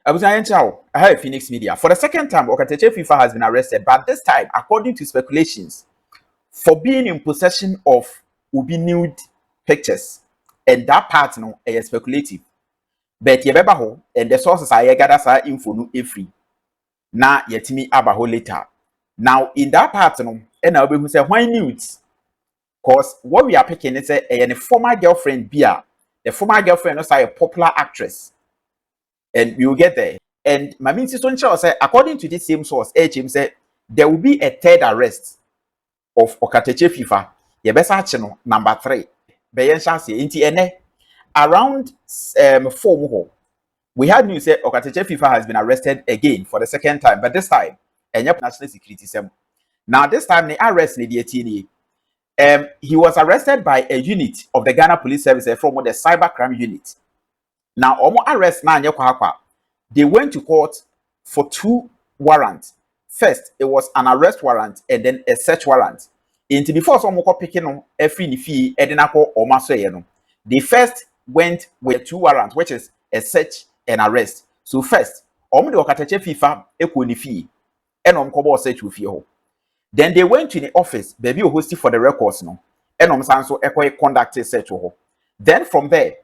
I was I have Phoenix Media. For the second time, Okatakyie FIFA has been arrested, but this time, according to speculations, for being in possession of Ubi nude pictures. And that part no is speculative. But yebeba ho, and the sources I gather sa info no free. Na yetimi abaho later. Now, in that part no, and I'll be who say why nudes? Cause what we are picking is a former girlfriend Bia. The former girlfriend is a popular actress. And we will get there. And my main sister said, according to this same source, HM said there will be a third arrest of Okatakyie FIFA. Yebesa channel number 3. Beyen chance inti ene around 4 mo. We had news that Okatakyie FIFA has been arrested again for the second time, but this time national security sem. Now this time the arrest ni he was arrested by a unit of the Ghana Police Service from the cybercrime unit. Now omo arrest na kwa. They went to court for 2 warrants. First, it was an arrest warrant and then a search warrant. Into before some more picking on every fee, Edinako or Masoyeno. They first went with 2 warrants, which is a search and arrest. So first, the Okatakyie FIFA equal fee and kobo search with you. Then they went to the office, baby hosted for the records no, and sanso conducted search. Then from there,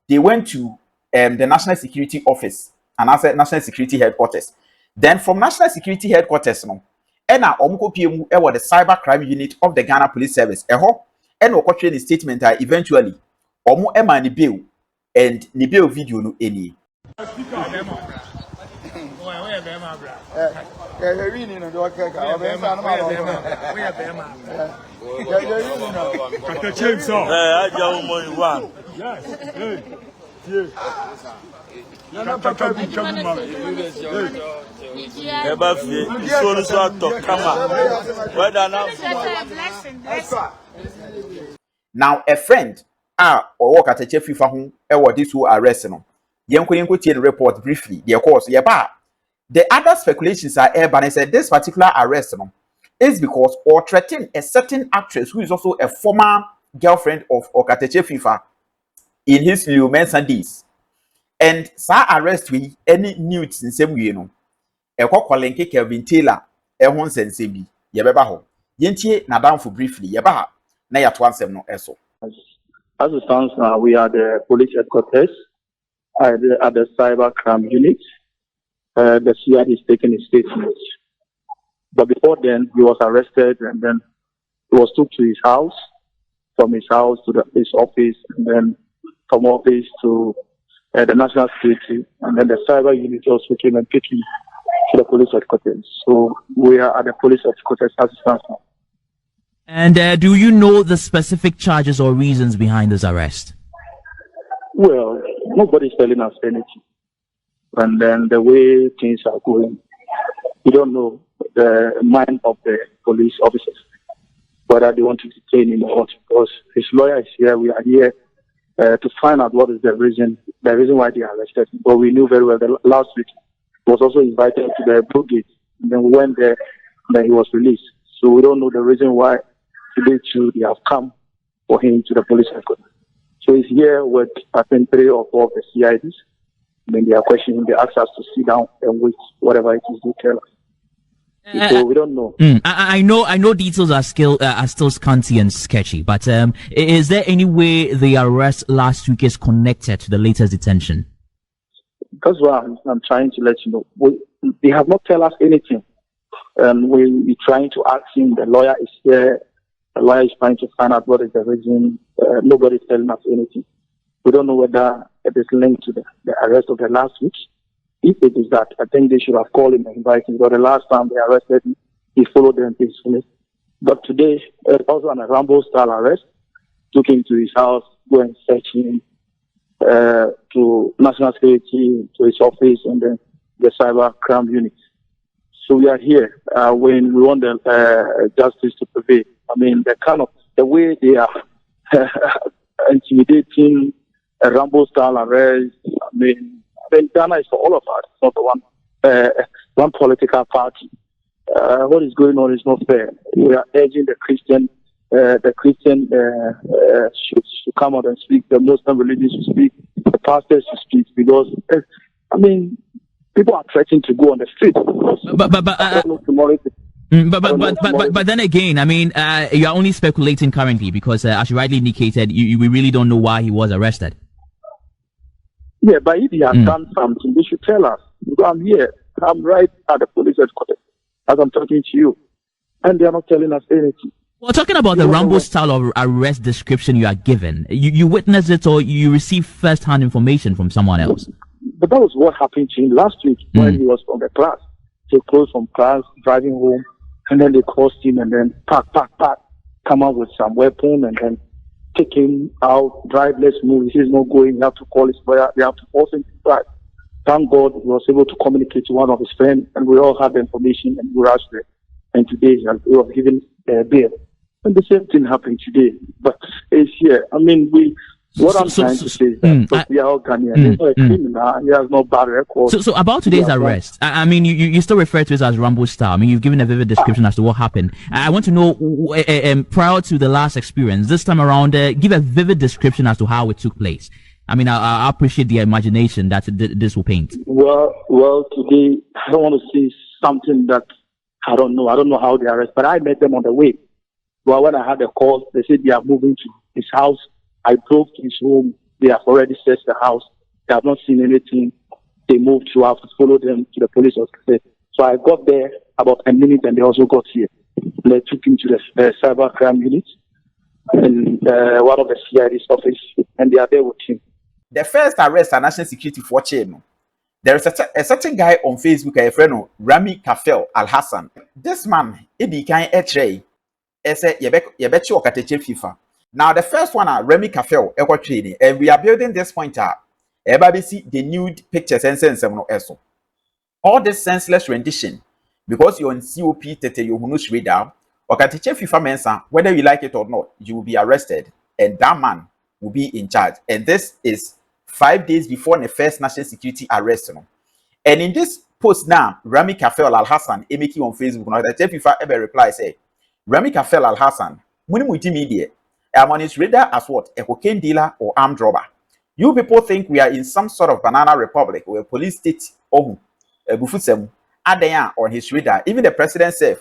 they went to the National Security Office and also National Security Headquarters. Then from National Security Headquarters no. Ena omuko PM the cybercrime unit of the Ghana Police Service. And okotwe the statement eventually omu ema ni bail and ni bail video no eni. Now a friend or Okatakyie FIFA who this who arrest no. Yenko the report briefly. The course the other speculations are and said this particular arrest no, is because or threaten a certain actress who is also a former girlfriend of Okatakyie FIFA in his Lumen days. And sa arrest we any nudes in same way no. Eko kwalenke Kelvin Taylor ehon sense bi yebeba ho. Yentie na down for briefly yeba na ya to ansem no eso. As it stands now, we are the police headquarters at the cybercrime unit. The CID is taking his statement. But before then, he was arrested and then he was took to his house, from his house to his office, and then from office to the national security, and then the cyber unit also came and picked him to the police headquarters. So we are at the police headquarters as it stands now. And do you know the specific charges or reasons behind this arrest? Well, nobody's telling us anything. And then the way things are going, we don't know the mind of the police officers, whether they want to detain him or not, because his lawyer is here. We are here to find out what is the reason why they arrested him. But we knew very well that last week he was also invited to the Brugate, and then we went there, and then he was released. So we don't know the reason why today too they have come for him to the police headquarters. So he's here with, I think, 3 or 4 of the CIDs. When they are questioning, they ask us to sit down and wait, whatever it is they tell us. So we don't know. I know details are still scanty and sketchy, but is there any way the arrest last week is connected to the latest detention? That's why I'm trying to let you know. They have not tell us anything. We're trying to ask him. The lawyer is here. The lawyer is trying to find out what is the reason. Nobody's telling us anything. We don't know whether it is linked to the arrest of the last week. If it is that, I think they should have called him and invited him. But the last time they arrested him, he followed them peacefully. But today, also on a Rambo-style arrest, took him to his house, go and search him, to national security, to his office, and then the cyber crime unit. So we are here when we want the justice to prevail. I mean, the way they are intimidating, a Rambo-style arrest. I mean, Ghana is for all of us. It's not the one political party. What is going on is not fair. We are urging the Christian should come out and speak. The Muslim religion should speak. The pastors should speak, because I mean, People are threatening to go on the street. But then again, I mean, you are only speculating currently because, as you rightly indicated, we really don't know why he was arrested. Yeah, but if he has done something, they should tell us. Because I'm here. I'm right at the police headquarters as I'm talking to you. And they are not telling us anything. Well, talking about the Rambo style of arrest description you are given, you witnessed it or you received first-hand information from someone else? But that was what happened to him last week when he was from the class. He closed from class, driving home, and then they crossed him and then come out with some weapon and then take him out, drive, let's move. He says no going, you have to call his lawyer, they have to force him to drive. Thank God he was able to communicate to one of his friends and we all had the information and we rushed there. And today he was given bail. And the same thing happened today. But it's here. I mean, what I'm trying to say is that we are all Ghanaian. He's not a criminal. He has no bad record. So about today's arrest, I mean, you still refer to it as Rambo style. I mean, you've given a vivid description as to what happened. I want to know, prior to the last experience, this time around, give a vivid description as to how it took place. I mean, I appreciate the imagination that this will paint. Well, today, I don't want to say something that I don't know. I don't know how they arrest, but I met them on the way. Well, when I had a call, they said they are moving to his house. I drove to his home. They have already searched the house. They have not seen anything. They moved to have to follow them to the police officer. So I got there about a minute and they also got here. They took him to the cyber crime unit and one of the CID's office and they are there with him. The first arrest and national security for chain. There is a certain guy on Facebook, a friend, Rami Kafel Al Hassan. This man, he can etray. Ese yebechi Okatakyie FIFA. Now the first one, Rami Kafel Ekosiisen, and we are building this point up. Everybody see the nude pictures and sense eso. All this senseless rendition, because you're on COP tete you hunus radar, Okatakyie FIFA mensa, whether you like it or not, you will be arrested, and that man will be in charge. And this is 5 days before the first national security arrest. And in this post now, Rami Kafel Al Hassan, Emeki on Facebook, Okatakyie FIFA ever reply say, Rami Kafel Al Hassan, Multimedia, I'm on his radar as what? A cocaine dealer or armed robber. You people think we are in some sort of banana republic where police state Bufusem Adaya on his radar. Even the president said,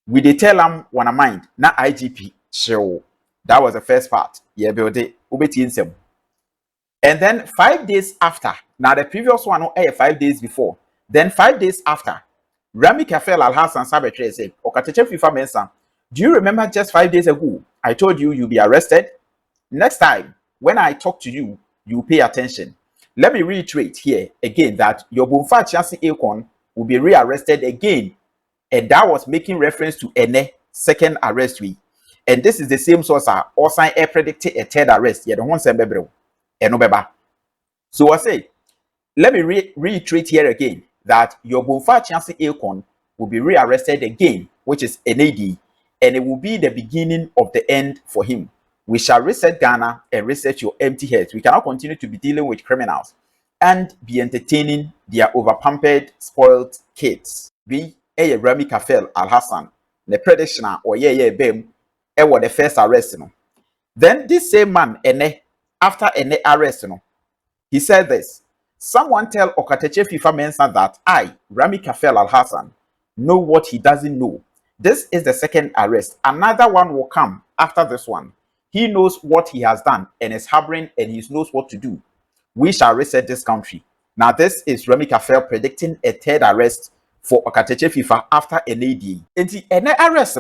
we they tell him one mind, not IGP. So that was the first part. Yeah, build it. And then 5 days after, now the previous one, 5 days before, then 5 days after, Rami Kafel Al Hassan Sabetre said, Okatakyie FIFA mensa, do you remember just 5 days ago, I told you you'll be arrested? Next time, when I talk to you, you pay attention. Let me reiterate here again that your Bumfa Chansi Akon will be rearrested again. And that was making reference to Ene second arrest week. And this is the same source also predicted a third arrest. Yeah, the one same Mcbrown. So I say, let me reiterate here again that your Bumfa Chansi Akon will be rearrested again, which is NAD, and it will be the beginning of the end for him. We shall reset Ghana and reset your empty heads. We cannot continue to be dealing with criminals and be entertaining their overpampered, spoiled kids. Be a Rami Kafel Al Hassan, the prediction or bem, the first arrest. Then this same man, after an arrest, he said this. Someone tell Okatakyie FIFA mensa that I, Rami Kafel Al Hassan, know what he doesn't know. This is the second arrest. Another one will come after this one. He knows what he has done and is harboring and he knows what to do. We shall reset this country. Now this is Rami Kafel predicting a third arrest for Okatakyie FIFA after an AD. In the arrest,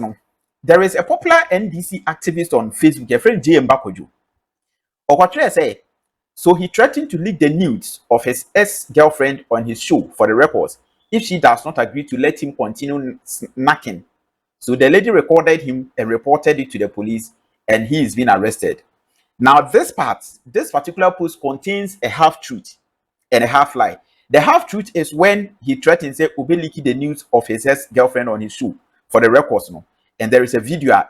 there is a popular NDC activist on Facebook, a friend Kwadwo. Okatakyie say, so he threatened to leak the nudes of his ex-girlfriend on his show for the records if she does not agree to let him continue knacking. So the lady recorded him and reported it to the police, and he is being arrested. Now this particular post contains a half-truth and a half-lie. The half-truth is when he threatens to leak the news of his ex-girlfriend on his show for the records, and there is a video.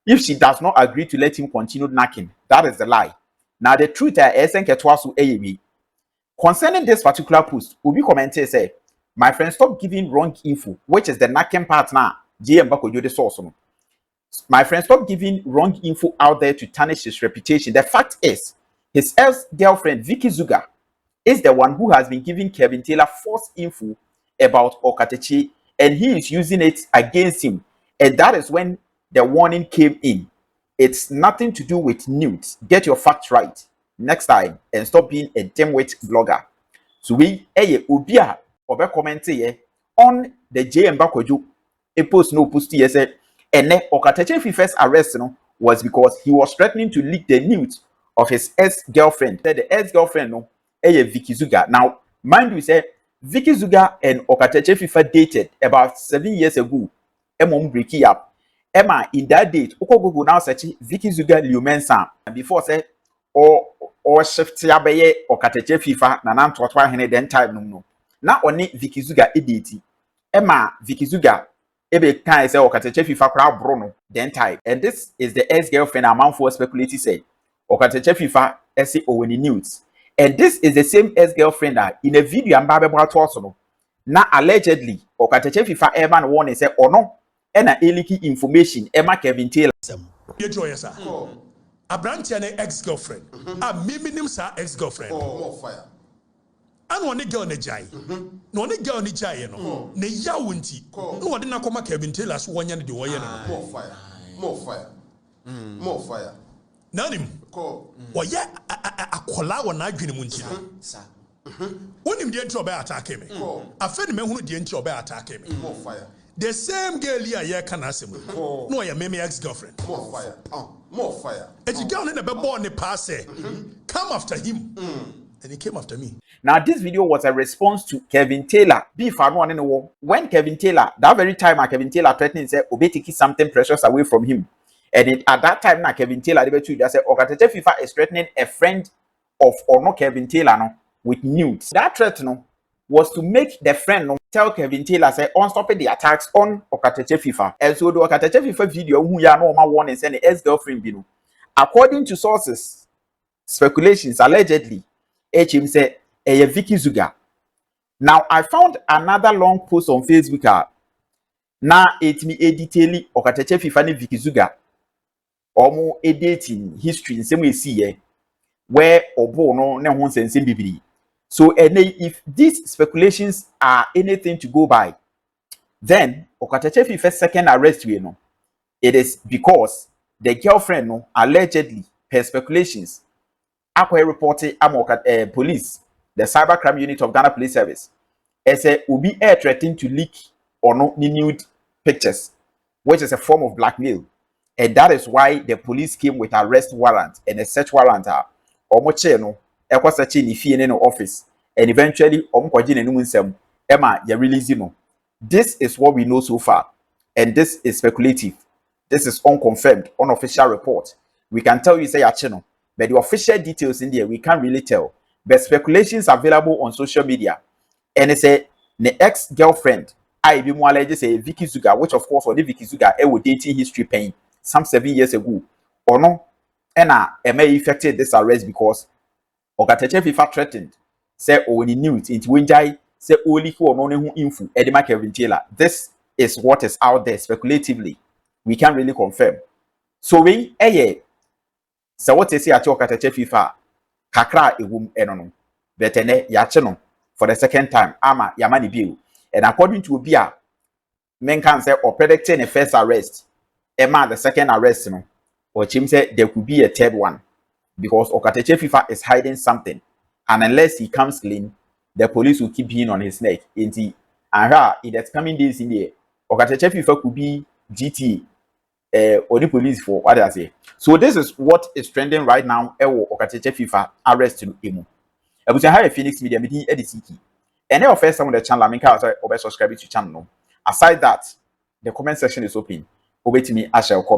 If she does not agree to let him continue knacking, that is the lie. Now the truth is, concerning this particular post, Ubi commented say, my friend, stop giving wrong info, which is the knacking part now. The source. My friend, stop giving wrong info out there to tarnish his reputation. The fact is, his ex-girlfriend Vickie is the one who has been giving Kevin Taylor false info about Okatakyie, and he is using it against him. And that is when the warning came in. It's nothing to do with nudes. Get your facts right next time and stop being a dimwit blogger. So we ubia obe comment on the JM Kwadwo a post no post here said and Okatakyie first arrest was because he was threatening to leak the news of his ex-girlfriend. The ex-girlfriend no Vickie Zuga. Now mind you say Vickie Zuga and Okatakyie dated about 7 years ago. Emom breaking up. Emma in that date, Google now search Vickie Zuga Liumensa before say or shift yabeye Okatakyie na nan twatwa hene den time no. Na oni Vickie Zuga editi. Emma Vickie Zuga ebe kan say Okatakyie kra bro den time. And this is the ex-girlfriend amount for speculating say Okatakyie ese owini news. And this is the same ex-girlfriend that in a video I'm about to na allegedly Okatakyie Emma warning say or no ena eliki information Emma Kevin Taylor. A branch and ex-girlfriend. A minim sa ex-girlfriend. More fire. And one girl ne jai. No one girl ne jai no. Ne ya wunti. No one na koma Kevin Taylor's one yan the way. More fire. More fire. More fire. Nanim. Oye a kola wa na adwene munti no. Sir. Wonim de ntro be attack me. Afeni me hunu de ntro be attack me. More fire. The same girl here can asem. No ya me ex-girlfriend. More fire. More fire. And the girl in the born the pass come after him. And he came after me. Now this video was a response to Kevin Taylor. When Kevin Taylor, that very time Kevin Taylor threatening said obetiki something precious away from him. And at that time now Kevin Taylor said Okatakyie is threatening a friend of Kevin Taylor with nudes. That threat was to make the friend tell Kevin Taylor say on stopping the attacks on Okatakyie. And so the Okatakyie video who ya no warning send the ex-girlfriend according to sources, speculations allegedly HM say Vickie Zuga. Now I found another long post on Facebook now it me detail Okatakyie and Vickie Zuga omo dating history in same way see where obo no na ho sense bibiri. So if these speculations are anything to go by, then Okatakyie second arrest it is because the girlfriend allegedly per speculations akwa reported police, the cybercrime unit of Ghana Police Service, as a ubi air threatening to leak or no nude pictures, which is a form of blackmail. And that is why the police came with arrest warrant and a search warrant Ekosiisen in the office, and eventually Emma ya release This is what we know so far, and this is speculative. This is unconfirmed, unofficial report. We can tell you say channel, but the official details in there we can't really tell. But speculations available on social media, and it's a the ex-girlfriend I be more like say Vickie Zuga, which of course the Vickie Zuga was dating history pain some 7 years ago, or no, and Emma effected this arrest because Okatakyie threatened say when he knew it into Winjai say only who or no info Edema Kevin Taylor. This is what is out there speculatively. We can't really confirm. So we so what is at Okatakyie kakra ewum enono but ene ya for the second time ama yamani bill. And according to Obia, men can say or predicting a first arrest Emma the second arrest or Chim said there could be a third one. Because Okatakyie is hiding something, and unless he comes clean, the police will keep being on his neck. In the coming days in there, Okatakyie could be GT or the police for what I say. So this is what is trending right now. Okatakyie arrest him. I was a Phoenix Media meeting edit. And now first time on the channel, I mean, subscribe to the channel. Aside that, the comment section is open. Over to me, I shall comment.